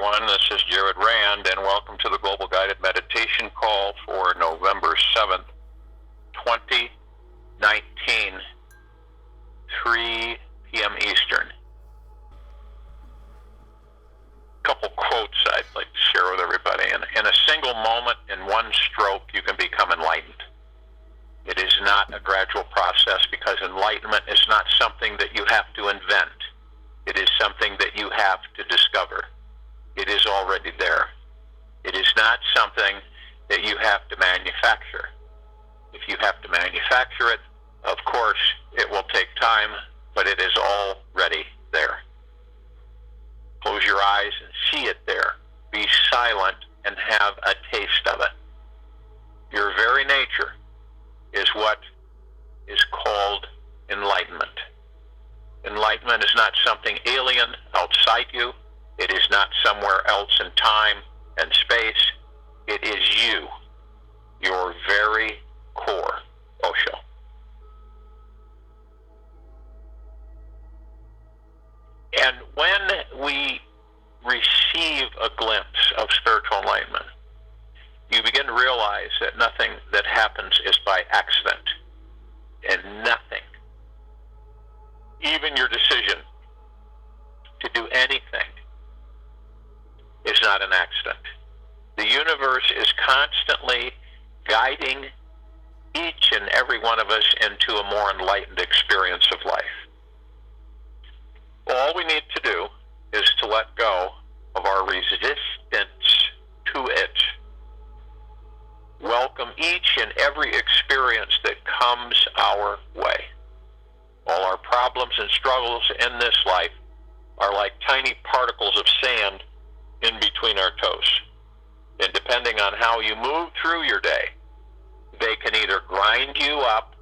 everyone. This is Jared Rand, and welcome to the Global Guided Meditation Call for November 7th, 2019, 3 p.m. Eastern. A couple quotes I'd like to share with everybody. In a single moment, in one stroke, you can become enlightened. It is not a gradual process, because enlightenment is not something that you have to invent. It is something that you have to discover. It is already there. It is not something that you have to manufacture. If you have to manufacture it, of course, it will take time, but it is already there. Close your eyes and see it there. Be silent and have a taste of it. Your very nature is what is called enlightenment. Enlightenment is not something alien outside you. It is not somewhere else in time and space. It is you, your very core, Osho. And when we receive a glimpse of spiritual enlightenment, you begin to realize that nothing that happens is by accident, and nothing, even your decision to do anything, is not an accident. The universe is constantly guiding each and every one of us into a more enlightened experience of life. All we need to do is to let go of our resistance to it. Welcome each and every experience that comes our way. All our problems and struggles in this life are like tiny particles of sand in between our toes. And depending on how you move through your day, they can either grind you up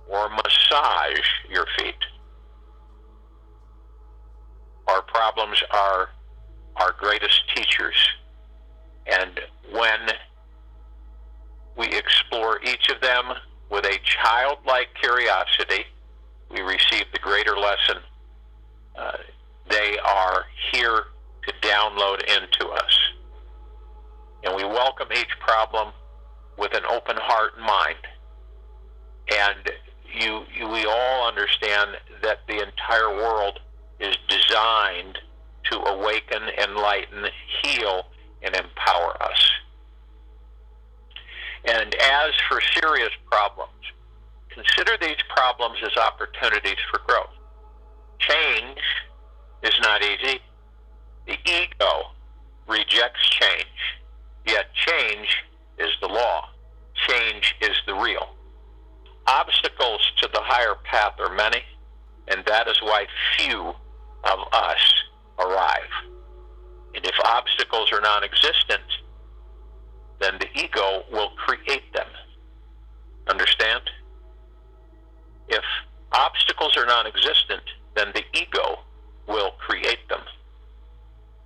or massage your feet. Our problems are our greatest teachers. And when we explore each of them with a childlike curiosity, we receive the greater lesson they are here to download into us. And we welcome each problem with an open heart and mind. And we all understand that the entire world is designed to awaken, enlighten, heal, and empower us. And as for serious problems, consider these problems as opportunities for growth. Change is not easy. The ego rejects change, yet change is the law. Change is the real. Obstacles to the higher path are many, and that is why few of us arrive. And if obstacles are non-existent, then the ego will create them. Understand? If obstacles are non-existent, then the ego will create them.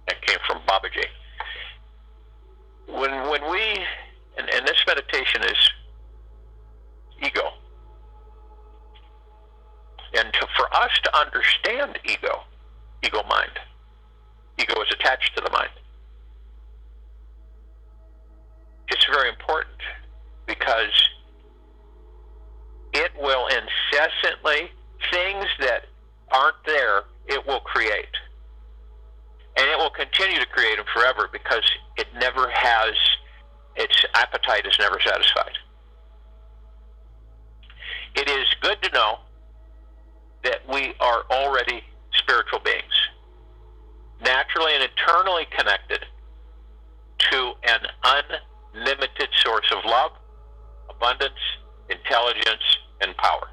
That came from Babaji. When we, and this meditation is ego. And for us to understand ego mind, ego is attached to the mind. It's very important because it will incessantly, things that aren't there, it will create. And it will continue to create them forever because it never has, its appetite is never satisfied. It is good to know that we are already spiritual beings, naturally and eternally connected to an unlimited source of love, abundance, intelligence, and power.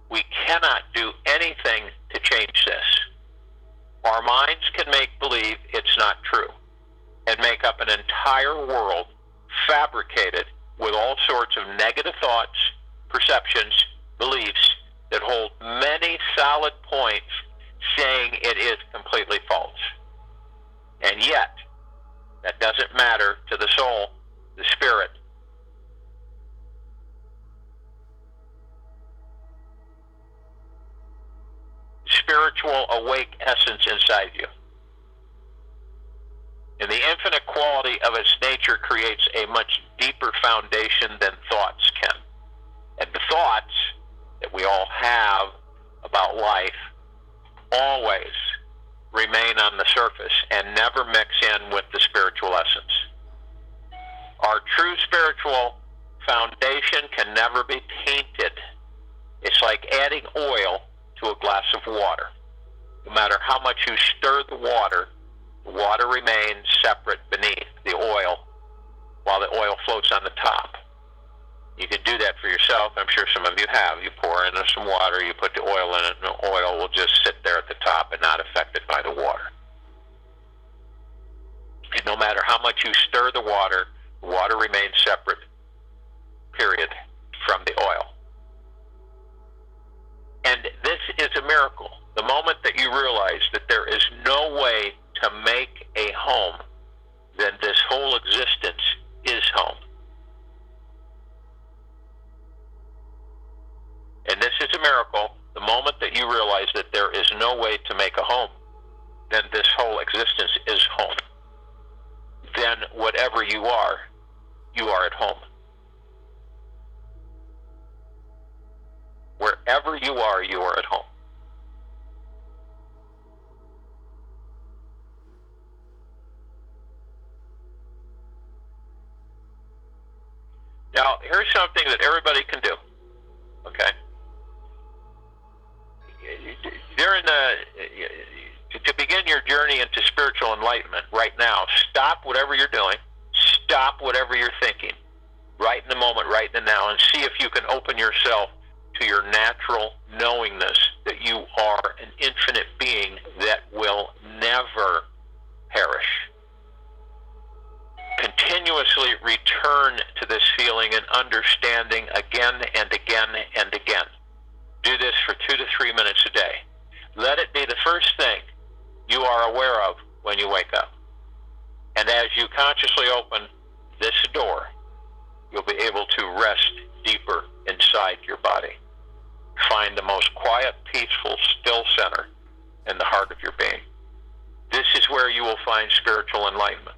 We cannot do anything to change this. Our minds can make believe it's not true and make up an entire world fabricated with all sorts of negative thoughts, perceptions, beliefs that hold many solid points saying it is completely false. And yet, that doesn't matter to the soul, the spirit. Spiritual awake essence inside you. And the infinite quality of its nature creates a much deeper foundation than thoughts can. And the thoughts that we all have about life always remain on the surface and never mix in with the spiritual essence. Our true spiritual foundation can never be tainted. It's like adding oil to a glass of water. No matter how much you stir the water remains separate beneath the oil while the oil floats on the top. You can do that for yourself. I'm sure some of you have. You pour in some water, you put the oil in it, and the oil will just sit there at the top and not affected by the water. And no matter how much you stir the water remains separate, period, from the oil. And this is a miracle. The moment that you realize that there is no way to make a home, then this whole existence is home. And this is a miracle. The moment that you realize that there is no way to make a home, then this whole existence is home. Then whatever you are at home. Wherever you are at home. Now, here's something that everybody can do, okay? To begin your journey into spiritual enlightenment right now, stop whatever you're doing, stop whatever you're thinking, right in the moment, right in the now, and see if you can open yourself to your natural knowingness that you are an infinite being that will never perish. Continuously return to this feeling and understanding again and again and again. Do this for 2 to 3 minutes a day. Let it be the first thing you are aware of when you wake up. And as you consciously open this door, you'll be able to rest deeper inside your body. Find the most quiet, peaceful, still center in the heart of your being. This is where you will find spiritual enlightenment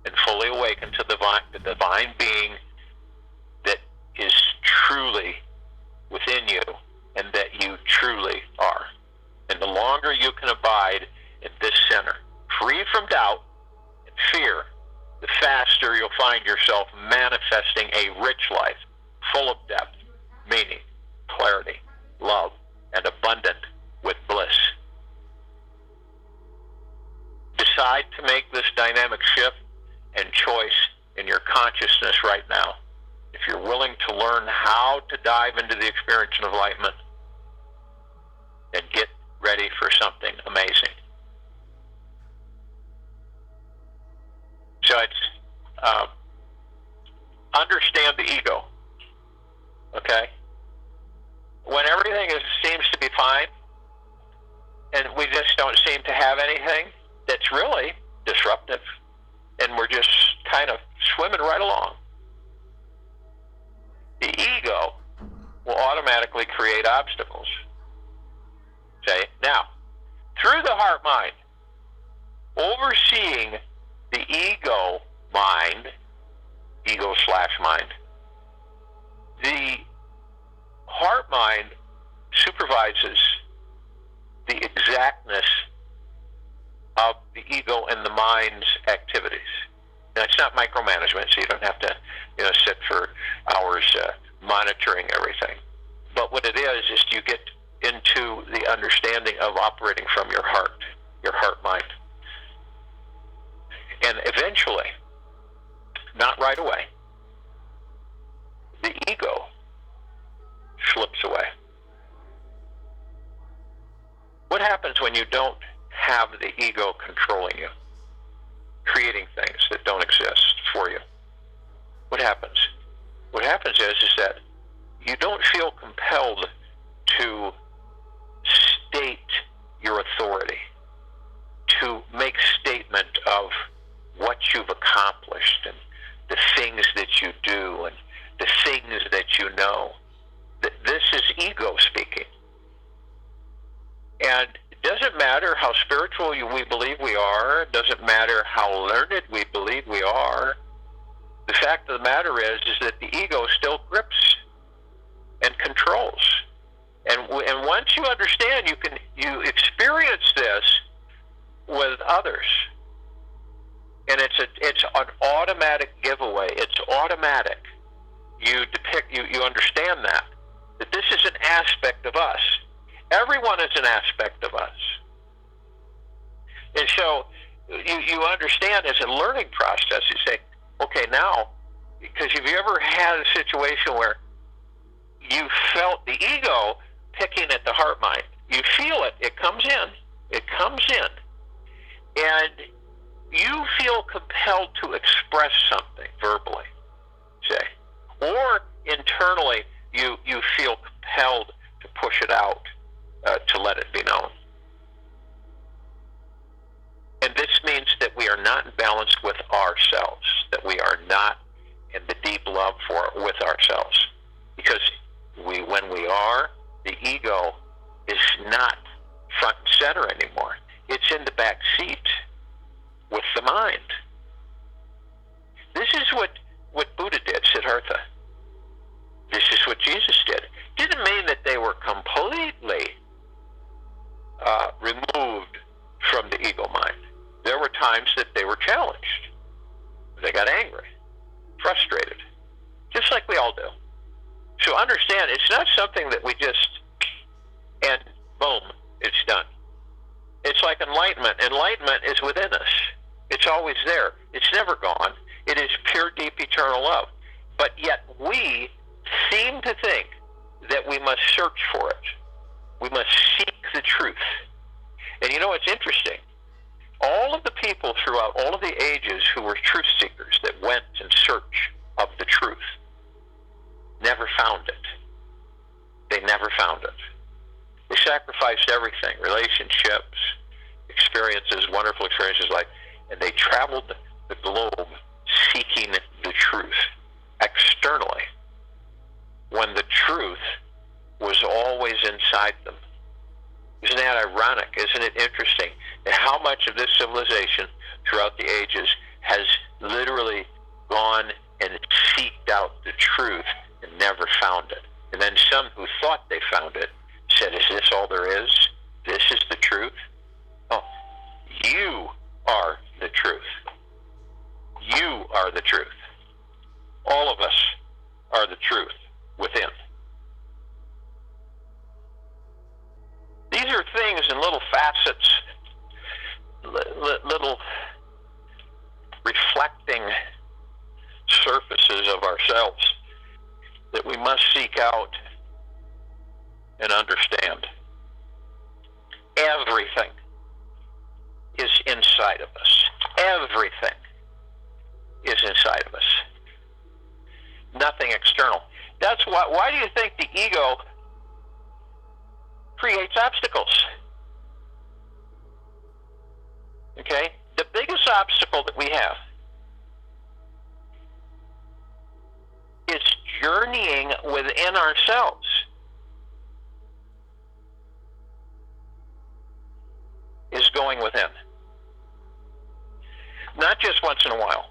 and fully awaken to the divine being that is truly within you and that you truly are. And the longer you can abide in this center, free from doubt and fear, the faster you'll find yourself manifesting a rich life, full of depth, meaning, clarity, love, and abundant with bliss. Decide to make this dynamic shift and choice in your consciousness right now. If you're willing to learn how to dive into the experience of enlightenment, then get ready for something amazing. So it's understand the ego. Okay? When everything seems to be fine, and we just don't seem to have anything that's really disruptive, and we're just kind of swimming right along, the ego will automatically create obstacles. Okay? Now, through the heart mind, overseeing the ego mind, ego/mind, the heart mind supervises the exactness of the ego and the mind's activities. Now, it's not micromanagement, so you don't have to, sit for hours monitoring everything. But what it is you get into the understanding of operating from your heart mind. And eventually, not right away, the ego slips away. What happens when you don't have the ego controlling you, creating things that don't exist for you? What happens? What happens is that you don't feel compelled to state your authority, to make statement of what you've accomplished and the things that you do and the things that you know. This is ego speaking. And it doesn't matter matter how spiritual we believe we are. It doesn't matter how learned we believe we are. The fact of the matter is that the ego still grips and controls. And once you understand, you experience this with others, and it's an automatic giveaway. It's automatic. You understand that this is an aspect of us. Everyone is an aspect of us, and so you understand as a learning process. You say, okay, now, because have you ever had a situation where you felt the ego picking at the heart mind? You feel it. It comes in, and you feel compelled to express something verbally, say, or internally you feel compelled to push it out, to let it be known. And this means that we are not in balance with ourselves, that we are not in the deep love with ourselves. Because when we are, the ego is not front and center anymore. It's in the back seat with the mind. This is what Buddha did, Siddhartha. This is what Jesus did. Didn't mean that they were completely removed from the ego mind. There were times that they were challenged. They got angry, frustrated, just like we all do. So understand, it's not something that we just, and boom, it's done. It's like enlightenment. Enlightenment is within us. It's always there. It's never gone. It is pure, deep, eternal love. But yet we seem to think that we must search for it. We must seek the truth. And you know, it's interesting. All of the people throughout all of the ages who were truth seekers that went in search of the truth never found it. They never found it. They sacrificed everything, relationships, experiences, wonderful experiences, and they traveled the globe seeking the truth externally, when the truth was always inside them. Isn't that ironic? Isn't it interesting that how much of this civilization throughout the ages has literally gone and seeked out the truth and never found it? And then some who thought they found it said, is this all there is? This is the truth? Oh, you are the truth. You are the truth. All of us are the truth within. These are things in little facets, little reflecting surfaces of ourselves that we must seek out and understand. Everything is inside of us. Everything is inside of us. Nothing external. That's why do you think the ego creates obstacles? Okay? The biggest obstacle that we have is journeying within ourselves. Is going within. Not just once in a while.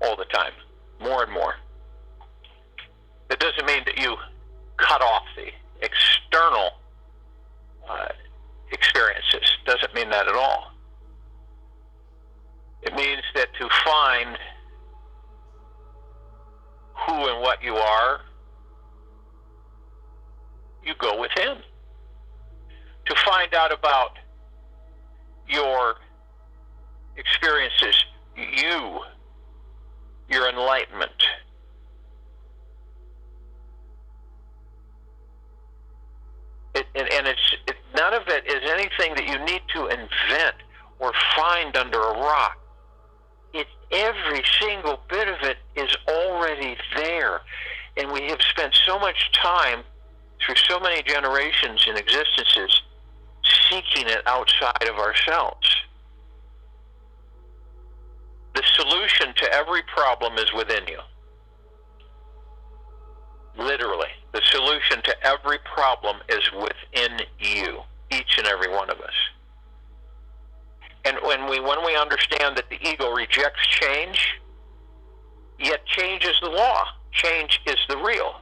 All the time. More and more. It doesn't mean that you cut off the external experiences. Doesn't mean that at all. It means that to find who and what you are, you go within. To find out about your experiences, your enlightenment. None of it is anything that you need to invent or find under a rock. Every single bit of it is already there. And we have spent so much time through so many generations and existences seeking it outside of ourselves. The solution to every problem is within you. Literally, the solution to every problem is within you, each every one of us. And when we understand that the ego rejects change, yet change is the law, change is the real.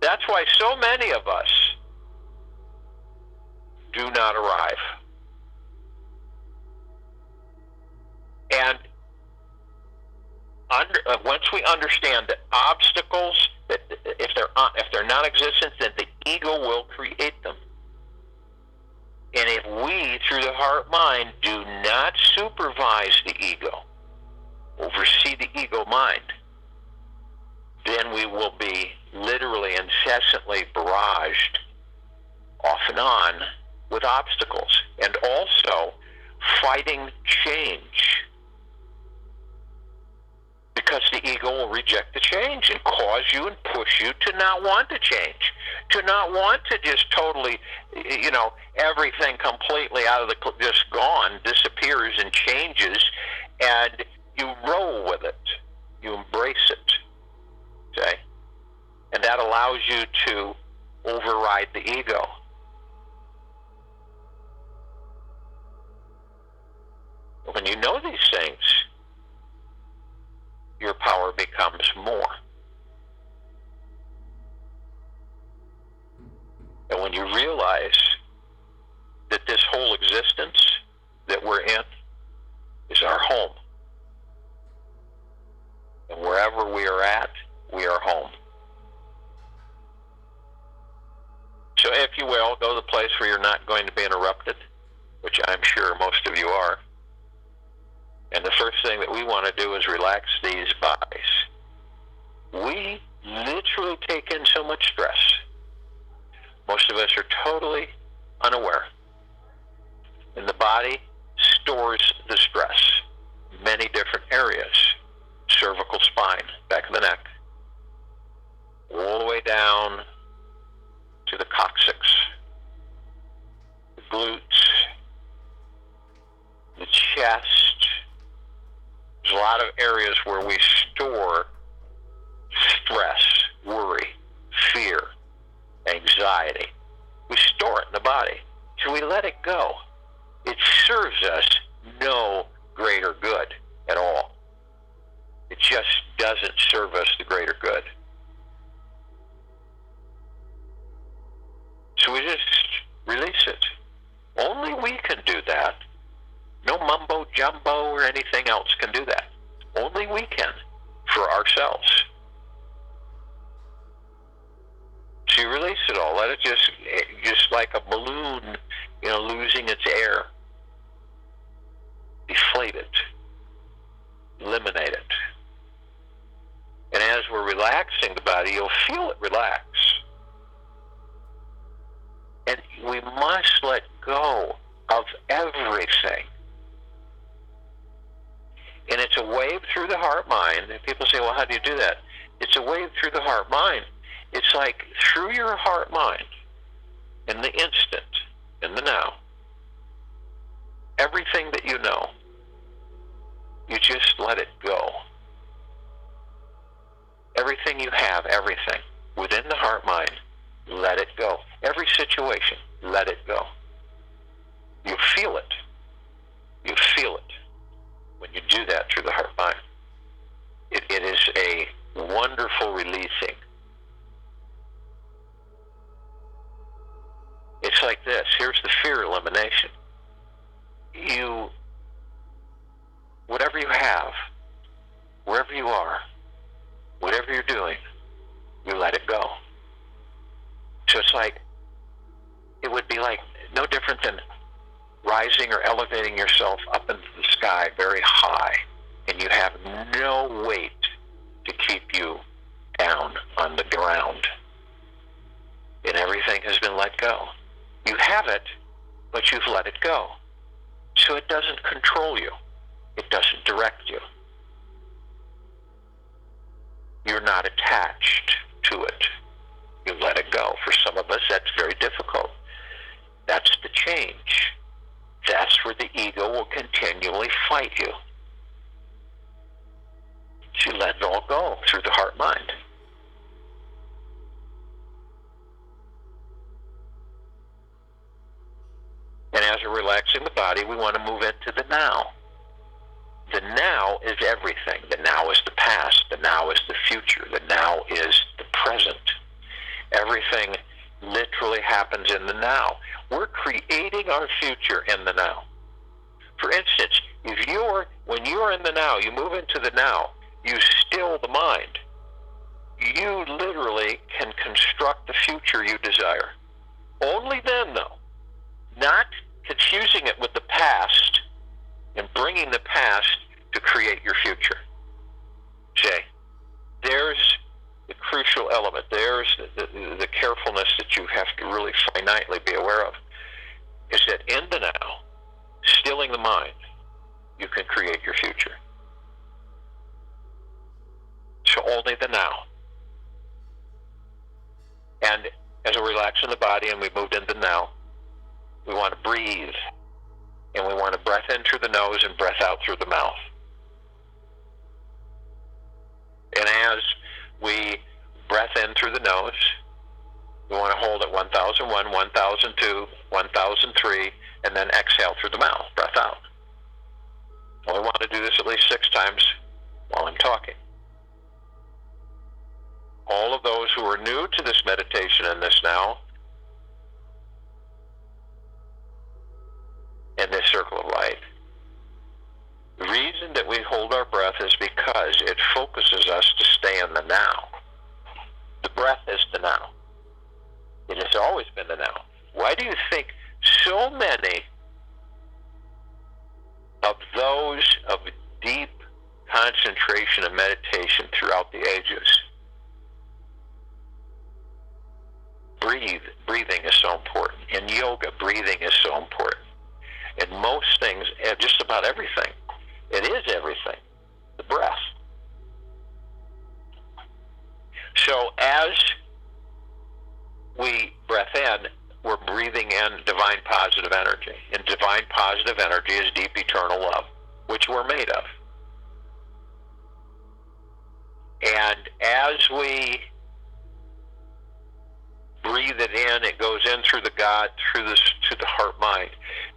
That's why so many of us do not arrive. And once we understand that obstacles, that if they're non-existent, then the ego will create them. And if we, through the heart-mind, do not supervise the ego, oversee the ego-mind, then we will be literally incessantly barraged off and on with obstacles, and also fighting change. Because the ego will reject the change and cause you and push you to not want to change, to not want to just totally, everything completely out of the, just gone, disappears and changes, and you roll with it, you embrace it, okay? And that allows you to override the ego. When you know these things, your power becomes more. And when you realize that this whole existence that we're in is our home, and wherever we are at, we are home. So if you will, go to the place where you're not going to be interrupted, which I'm sure most of you are. And the first thing that we want to do is relax these bodies. We literally take in so much stress. Most of us are totally unaware. And the body stores the stress in many different areas. Cervical spine, back of the neck, all the way down to the coccyx, the glutes, the chest. There's a lot of areas where we store stress, worry, fear, anxiety. We store it in the body. So we let it go. It serves us no greater good at all. It just doesn't serve us the greater good. So we just release it. Only we can do that. No mumbo jumbo or anything else can do that. Only we can, for ourselves. So you release it all. Let it just like a balloon, losing its air. Deflate it. Eliminate it. And as we're relaxing the body, you'll feel it relax. And we must let go of everything. And it's a wave through the heart-mind. And people say, well, how do you do that? It's a wave through the heart-mind. It's like through your heart-mind, in the instant, in the now, everything that you know, you just let it go. Everything you have, everything, within the heart-mind, let it go. Every situation, let it go. You feel it. You feel it when you do that through the heart-mind. It is a wonderful releasing. It's like this. Here's the fear elimination. Whatever you have, wherever you are, whatever you're doing, you let it go. So it's like, it would be like no different than rising or elevating yourself up into the sky very high, and you have no weight to keep you down on the ground. And everything has been let go. You have it, but you've let it go. So it doesn't control you. It doesn't direct you. You're not attached to it. You let it go. For some of us, that's very difficult. That's the change. That's where the ego will continually fight you. So you let it all go through the heart-mind. want to move into the now. The now is everything. The now is the past. The now is the future. The now is the present. Everything literally happens in the now. We're creating our future in the now. For instance, when you're in the now, you move into the now, you still the mind. You literally can construct the future you desire. Only then, though, not confusing it with the past and bringing the past to create your future. Say, there's the crucial element. There's the carefulness that you have to really finitely be aware of, is that in the now, stilling the mind, you can create your future. So only the now. And as we relax in the body and we moved into now, we want to breathe. And we want to breath in through the nose and breath out through the mouth. And as we breath in through the nose, we want to hold at 1001, 1002, 1003, and then exhale through the mouth, breath out. Well, we want to do this at least 6 times while I'm talking. All of those who are new to this meditation and this now, in this circle of light, the reason that we hold our breath is because it focuses us to stay in the now. The breath is the now. It has always been the now. Why do you think so many of those of deep concentration and meditation throughout the ages, breathing is so important. In yoga, breathing is so important. In most things, just about everything, it is everything, the breath. So as we breath in, we're breathing in divine positive energy. And divine positive energy is deep eternal love, which we're made of. And as we breathe it in, it goes in through the God, to the heart mind.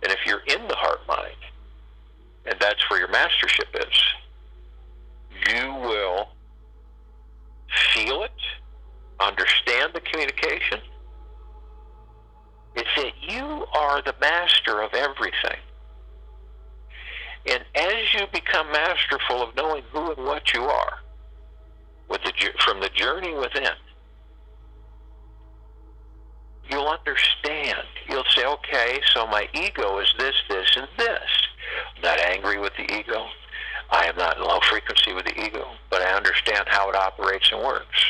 And if you're in the heart mind, and that's where your mastership is, you will feel it, understand the communication. It's that you are the master of everything. And as you become masterful of knowing who and what you are, from the journey within, you'll understand. You'll say, okay, so my ego is this, this, and this. I'm not angry with the ego. I am not in low frequency with the ego, but I understand how it operates and works.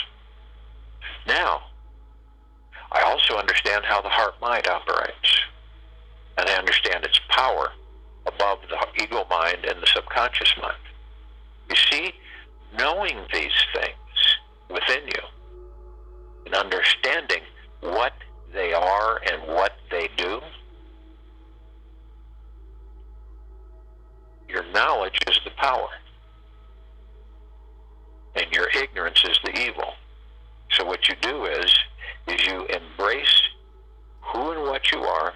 Now, I also understand how the heart mind operates. And I understand its power above the ego mind and the subconscious mind. You see, knowing these things within you and understanding what they are and what they do, your knowledge is the power. And your ignorance is the evil. So what you do is you embrace who and what you are.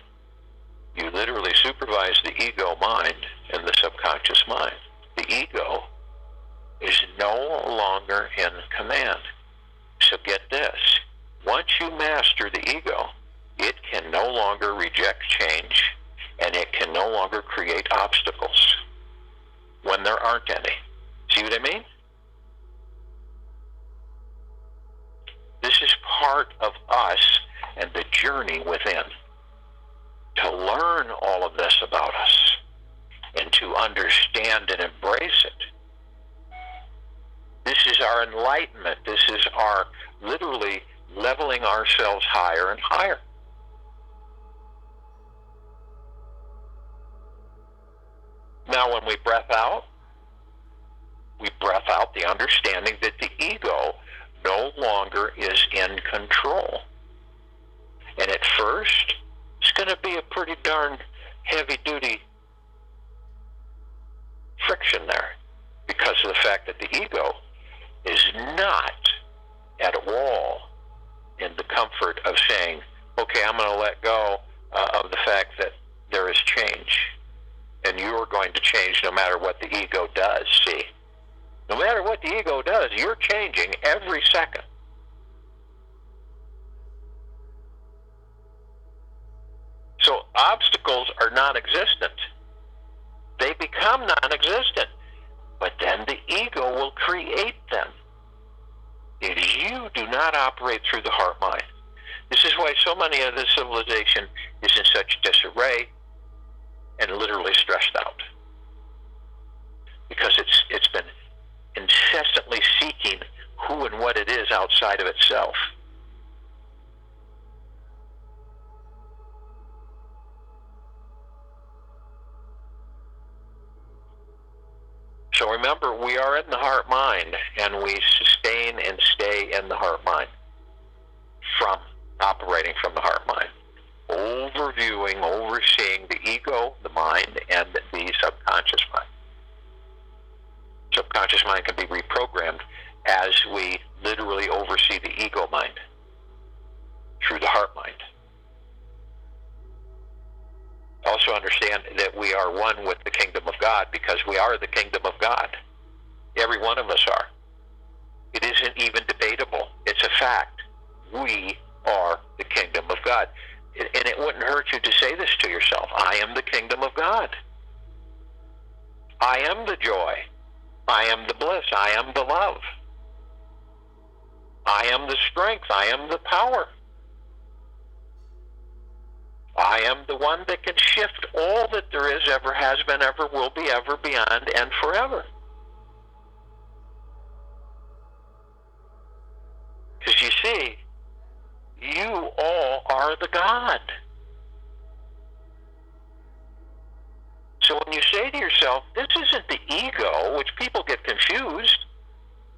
You literally supervise the ego mind and the subconscious mind. The ego is no longer in command. So get this. Once you master the ego, it can no longer reject change, and it can no longer create obstacles when there aren't any. See what I mean? This is part of us and the journey within. To learn all of this about us and to understand and embrace it. This is our enlightenment. This is our literally leveling ourselves higher and higher. Now when we breath out the understanding that the ego no longer is in control. And at first, it's going to be a pretty darn heavy-duty friction there because of the fact that the ego is not at all in the comfort of saying, okay, I'm going to let go of the fact that there is change. And you're going to change no matter what the ego does, see? No matter what the ego does, you're changing every second. So obstacles are non-existent. They become non-existent. But then the ego will create them. If you do not operate through the heart-mind. This is why so many of this civilization is in such disarray and literally stressed out. Because it's been incessantly seeking who and what it is outside of itself. So remember, we are in the heart-mind, and we sustain and stay in the heart-mind from operating from the heart-mind. Overviewing, overseeing the ego, the mind, and the subconscious mind. Subconscious mind can be reprogrammed as we literally oversee the ego mind through the heart mind. Also understand that we are one with the kingdom of God because we are the kingdom of God. Every one of us are. It isn't even debatable. It's a fact. We are the kingdom of God. And it wouldn't hurt you to say this to yourself. I am the kingdom of God. I am the joy. I am the bliss. I am the love. I am the strength. I am the power. I am the one that can shift all that there is, ever has been, ever will be, ever, beyond, and forever. Because you see, you all are the God. So when you say to yourself, this isn't the ego, which people get confused,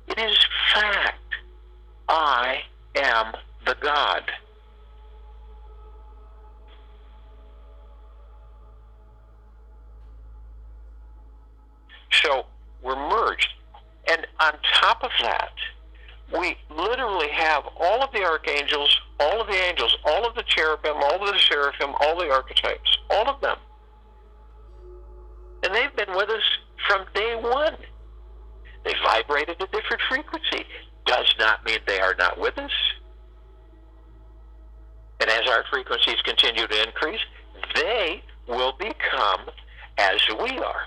it is fact. I am the God. So we're merged. And on top of that, we literally have all of the archangels, all of the angels, all of the cherubim, all of the seraphim, all the archetypes, all of them. And they've been with us from day one. They vibrate at a different frequency. Does not mean they are not with us. And as our frequencies continue to increase, they will become as we are.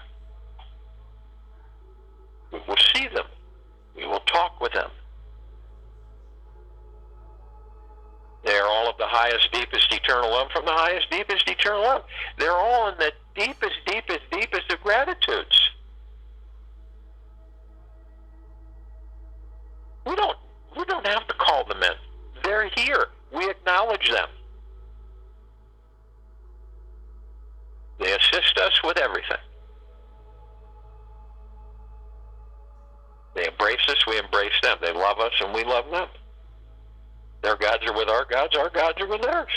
We will see them. We will talk with them. They are all of the highest, deepest, eternal love from the highest, deepest, eternal love. They're all in the deepest, deepest, deepest of gratitudes. We don't have to call them in. They're here. We acknowledge them. They assist us with everything. They embrace us, we embrace them. They love us, and we love them. Their gods are with our gods are with theirs.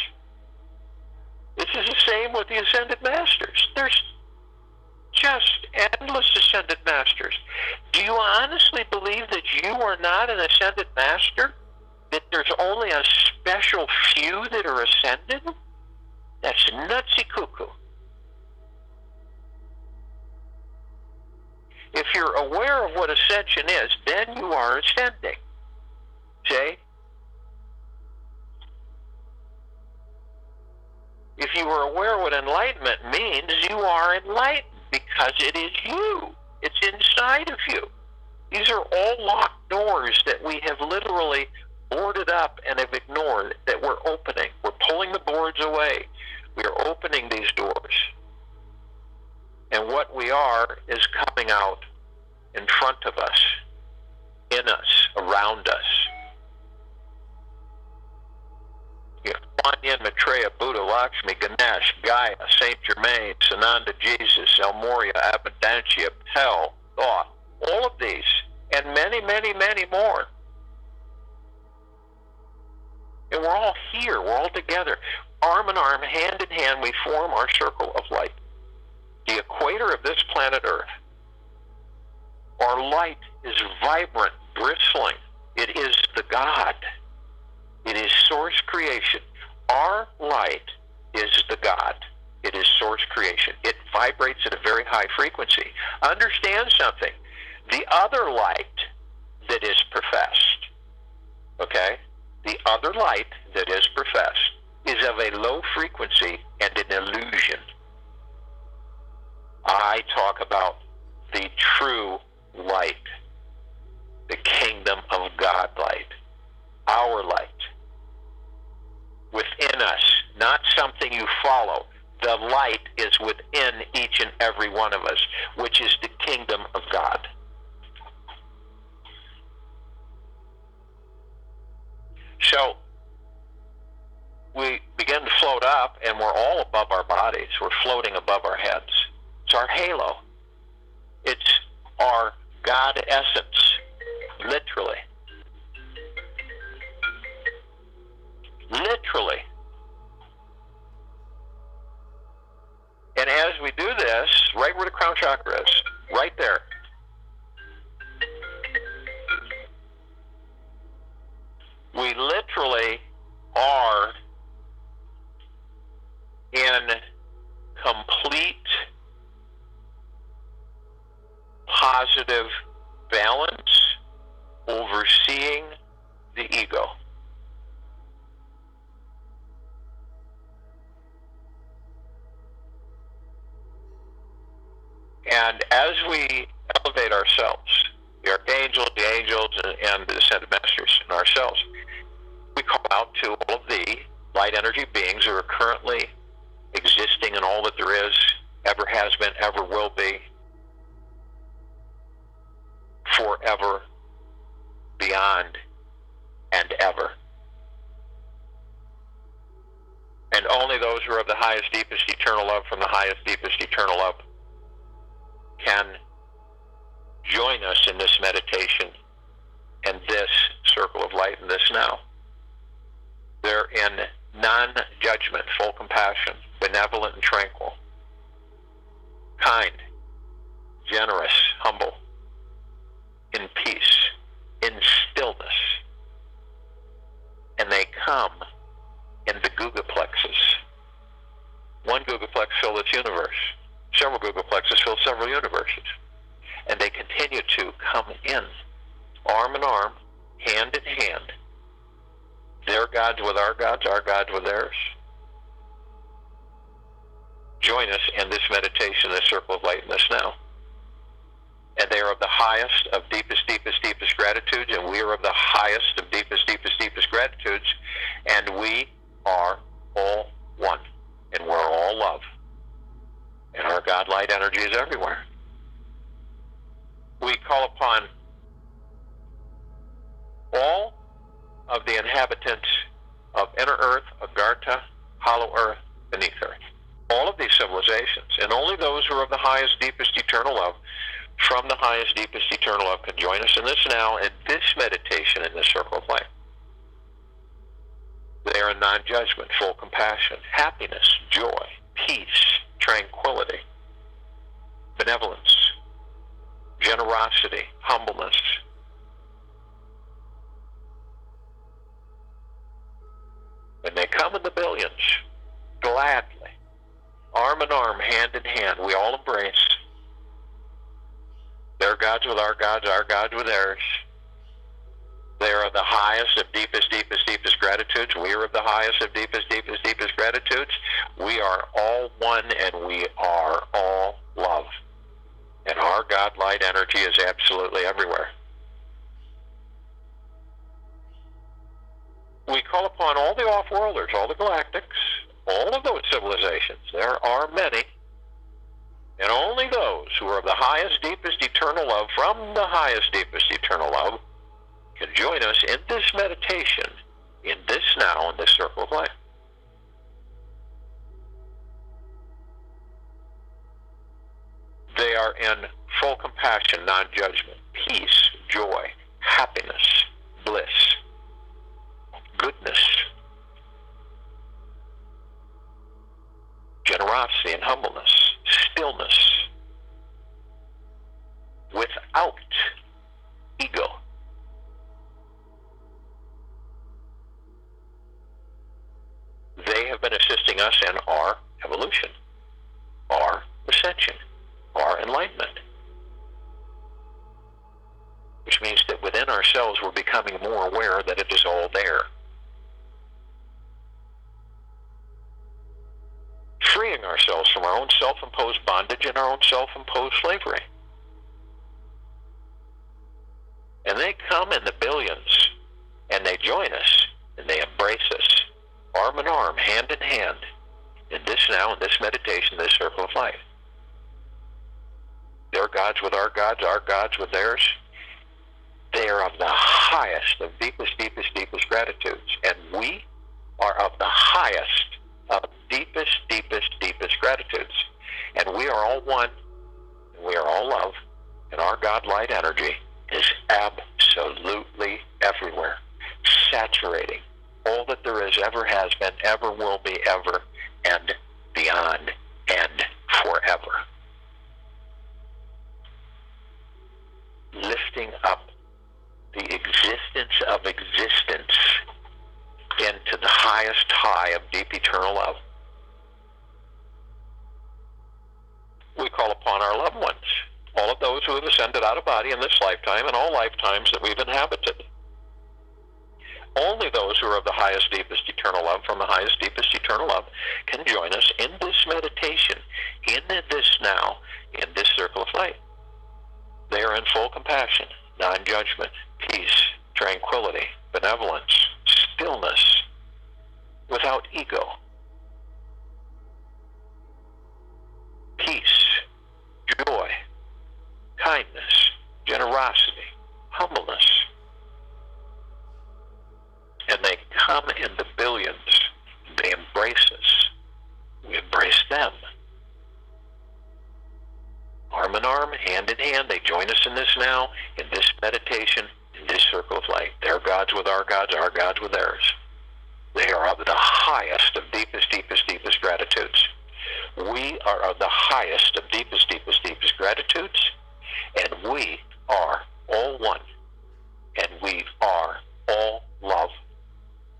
This is the same with the Ascended Masters. There's just endless Ascended Masters. Do you honestly believe that you are not an Ascended Master? That there's only a special few that are ascended? That's nutsy cuckoo. If you're aware of what ascension is, then you are ascending. See? If you are aware what enlightenment means, you are enlightened because it is you. It's inside of you. These are all locked doors that we have literally boarded up and have ignored that we're opening. We're pulling the boards away. We are opening these doors. And what we are is coming out in front of us, in us, around us. Kuan Yin, Maitreya, Buddha, Lakshmi, Ganesh, Gaia, Saint Germain, Sananda, Jesus, El Moria, Abundancia, Pel, Thoth, all of these, and many, many, many more. And we're all here, we're all together. Arm in arm, hand in hand, we form our circle of light. The equator of this planet Earth. Our light is vibrant, bristling. It is the God. It is source creation. Our light is the God. It is source creation. It vibrates at a very high frequency. Understand something. The other light that is professed, okay, the other light that is professed is of a low frequency and an illusion. I talk about the true light, the kingdom of God light, our light, within us, not something you follow. The light is within each and every one of us, which is the kingdom of God. So we begin to float up, and we're all above our bodies. We're floating above our heads. It's our halo. It's our God essence, literally. Literally. And as we do this, right where the crown chakra is, right there, we literally are in complete positive balance, overseeing the ego. And as we elevate ourselves, the archangels, the angels, and the ascended masters, and ourselves, we call out to all of the light energy beings who are currently existing in all that there is, ever has been, ever will be, forever, beyond, and ever. And only those who are of the highest, deepest, eternal love from the highest, deepest, eternal love can join us in this meditation and this circle of light in this now. They're in non-judgment, full compassion, benevolent and tranquil, kind, generous, humble, in peace, in stillness. And they come in the Gugaplexes. One Gugaplex fills its universe. Several Gugaplexes fill several universes. And they continue to come in, arm in arm, hand in hand. Their gods with our gods with theirs. Join us in this meditation, this circle of light in this now. And they are of the highest of deepest, deepest, deepest gratitudes, and we are of the highest of deepest, deepest, deepest gratitudes, and we are all one, and we're all love. And our God light energy is everywhere. We call upon all of the inhabitants of inner earth, Agartha, hollow earth, beneath earth. All of these civilizations, and only those who are of the highest, deepest, eternal love, from the highest, deepest, eternal love, can join us in this now, in this meditation, in this circle of light. They are in non-judgment, full compassion, happiness, joy, peace, tranquility, benevolence, generosity, humbleness. And they come in the billions, gladly, arm in arm, hand in hand, we all embrace. Their gods with our gods with theirs. They are of the highest of deepest, deepest, deepest gratitudes. We are of the highest of deepest, deepest, deepest gratitudes. We are all one, and we are all love. And our God light energy is absolutely everywhere. We call upon all the off-worlders, all the galactics, all of those civilizations. There are many. And only those who are of the highest, deepest, eternal love, from the highest, deepest, eternal love, can join us in this meditation, in this now, in this circle of life. They are in full compassion, non-judgment, peace, joy, happiness, bliss, goodness, generosity and humbleness, stillness, without ego. They have been assisting us in our evolution. which means that within ourselves we're becoming more aware that it is all there. Freeing ourselves from our own self-imposed bondage and our own self-imposed slavery. And they come in the billions, and they join us, and they embrace us, arm in arm, hand in hand, in this now, in this meditation, this circle of life. Their gods with our gods with theirs. They are of the highest, of deepest, deepest, deepest gratitudes. And we are of the highest, of deepest, deepest, deepest gratitudes. And we are all one, and we are all love, and our God light energy is absolutely everywhere, saturating all that there is, ever has been, ever will be, ever, and beyond, and forever. Lifting up the existence of existence into the highest high of deep eternal love. We call upon our loved ones, all of those who have ascended out of body in this lifetime and all lifetimes that we've inhabited. Only those who are of the highest, deepest eternal love, from the highest, deepest eternal love, can join us in this meditation, in this now, in this circle of light. They are in full compassion, non-judgment, peace, tranquility, benevolence, stillness, without ego, peace, joy, kindness, generosity, humbleness. And they come in the billions. They embrace us. We embrace them. Arm in arm, hand in hand, they join us in this now, in this meditation, in this circle of light. Their gods with our gods with theirs. They are of the highest of deepest, deepest, deepest gratitudes. We are of the highest of deepest, deepest, deepest gratitudes, and we are all one, and we are all love.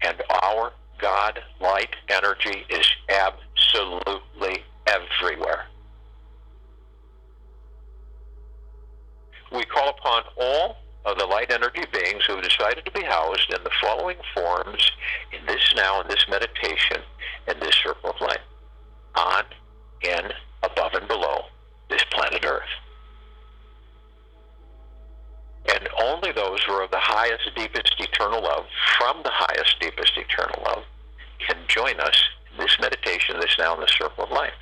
And our God light energy is absolutely everywhere. We call upon all of the light energy beings who have decided to be housed in the following forms in this now, in this meditation, in this circle of light, on, in, above, and below this planet Earth. And only those who are of the highest, deepest, eternal love, from the highest, deepest, eternal love, can join us in this meditation, this now, in this circle of life.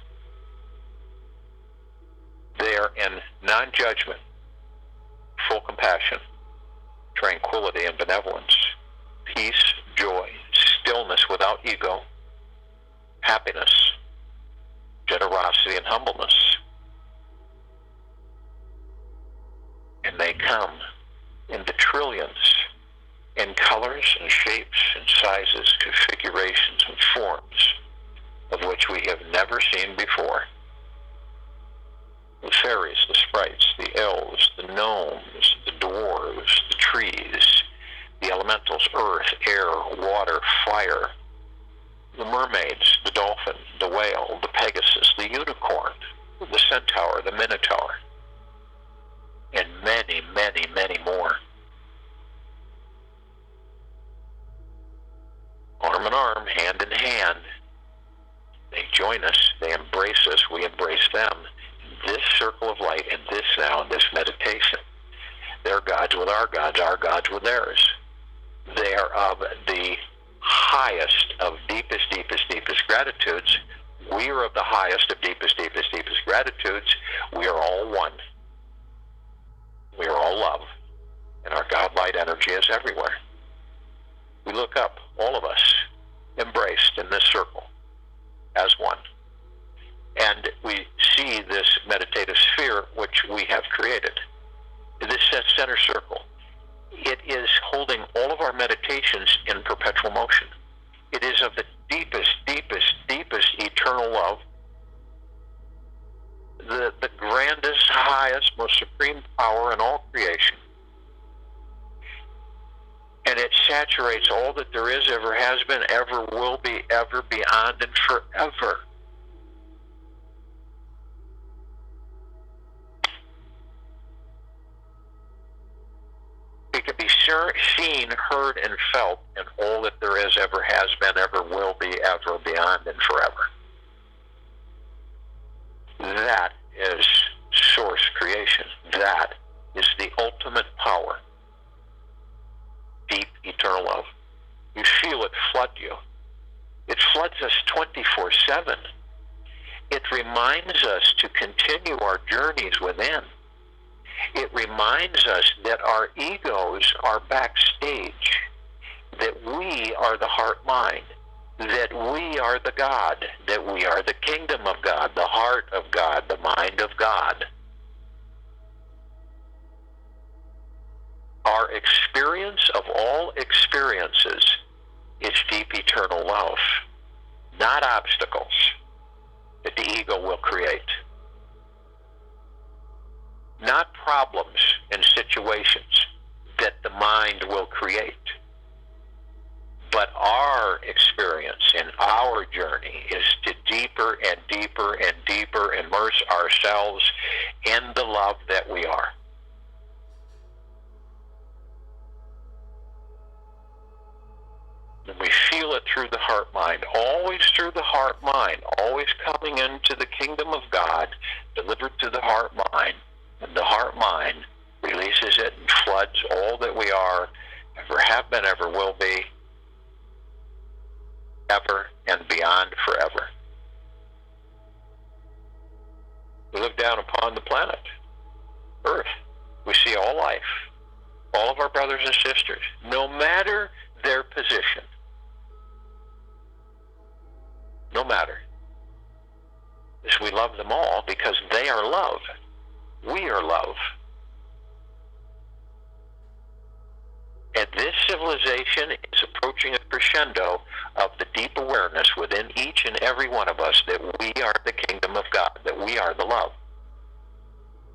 They are in non-judgment, full compassion, tranquility and benevolence, peace, joy, stillness without ego, happiness, generosity and humbleness. And they come in the trillions, in colors and shapes and sizes, configurations and forms of which we have never seen before. The fairies, the sprites, the elves, the gnomes, the dwarves, the trees, the elementals, earth, air, water, fire, the mermaids, the dolphin, the whale, the pegasus, the unicorn, the centaur, the minotaur, and many, many, many more. Arm in arm, hand in hand, they join us, they embrace us, we embrace them. This circle of light, and this now, in this meditation. Their gods with our gods with theirs. They are of the highest of deepest, deepest, deepest gratitudes. We are of the highest of deepest, deepest, deepest gratitudes. We are all one. We are all love. And our God light energy is everywhere. We look up, all of us, embraced in this circle, as one. And we see this meditative sphere which we have created. This center circle. It is holding all of our meditations in perpetual motion. It is of the deepest, deepest, deepest eternal love, the grandest, highest, most supreme power in all creation. And it saturates all that there is, ever has been, ever will be, ever, beyond, and forever. seen, heard, and felt in all that there is, ever has been, ever will be, ever, beyond, and forever. That is source creation. That is the ultimate power. Deep, eternal love. You feel it flood you. It floods us 24/7. It reminds us to continue our journeys within. It reminds us that our egos are backstage, that we are the heart-mind, that we are the God, that we are the kingdom of God, the heart of God, the mind of God. Our experience of all experiences is deep eternal love, not obstacles that the ego will create, not problems and situations that the mind will create, but our experience and our journey is to deeper and deeper and deeper immerse ourselves in the love that we are. And we feel it through the heart-mind, always through the heart-mind, always coming into the kingdom of God, delivered through the heart-mind, and the heart-mind releases it and floods all that we are, ever have been, ever will be, ever and beyond forever. We look down upon the planet, Earth. We see all life, all of our brothers and sisters, no matter their position. No matter. As we love them all because they are love. We are love. And this civilization is approaching a crescendo of the deep awareness within each and every one of us that we are the kingdom of God, that we are the love.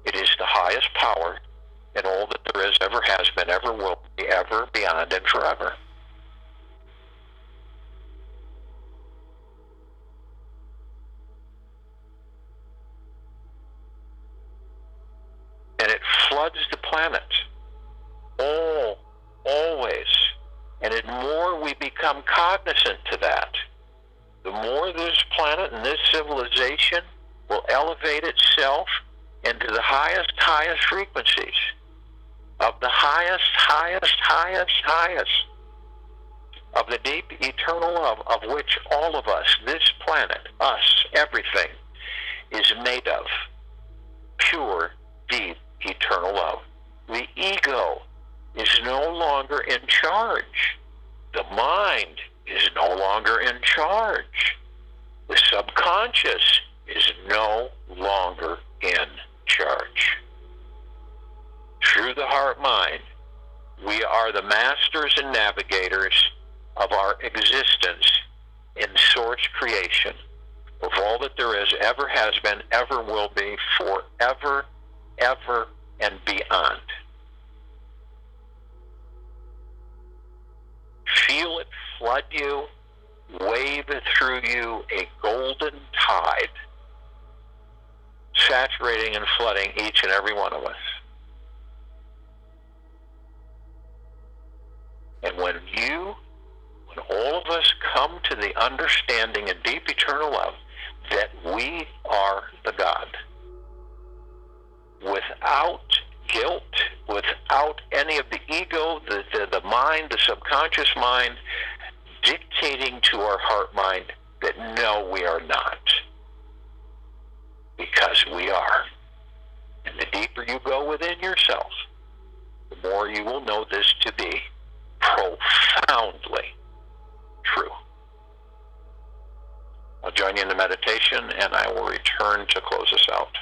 It is the highest power in all that there is, ever has been, ever will be, ever, beyond, and forever. And it floods the planet. Always. And the more we become cognizant to that, the more this planet and this civilization will elevate itself into the highest frequencies of the highest of the deep eternal love of which all of us, this planet, us, everything, is made of. Pure, deep, eternal love. The ego is no longer in charge. The mind is no longer in charge. The subconscious is no longer in charge. Through the heart-mind, we are the masters and navigators of our existence in source creation of all that there is, ever has been, ever will be, forever, ever, and beyond. Feel it flood you, wave through you, a golden tide, saturating and flooding each and every one of us. And when all of us come to the understanding and deep eternal love that we are the God, without guilt, without any of the ego, the mind, the subconscious mind, dictating to our heart mind that no, we are not. Because we are. And the deeper you go within yourself, the more you will know this to be profoundly true. I'll join you in the meditation, and I will return to close us out.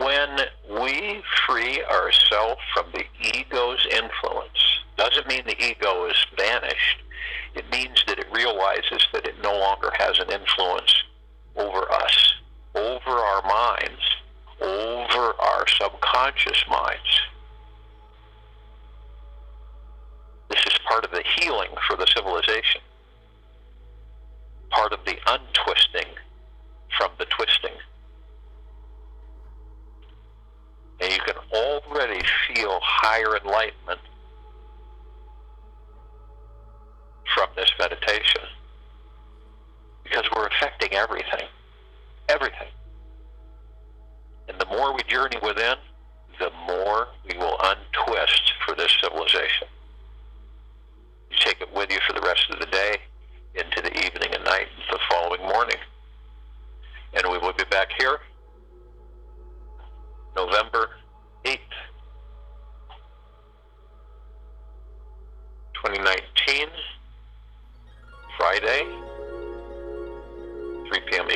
when we free ourselves from the ego's influence, doesn't mean the ego is vanished. It means that it realizes that it no longer has an influence over us, over our minds, over our subconscious minds. This is part of the healing for the civilization, part of the untwisting from the twisting. And you can already feel higher enlightenment from this meditation, because we're affecting everything. Everything. And the more we journey within, the more we will untwist for this civilization. You take it with you for the rest of the day, into the evening and night, the following morning. And we will be back here November 8th, 2019, Friday, 3 p.m.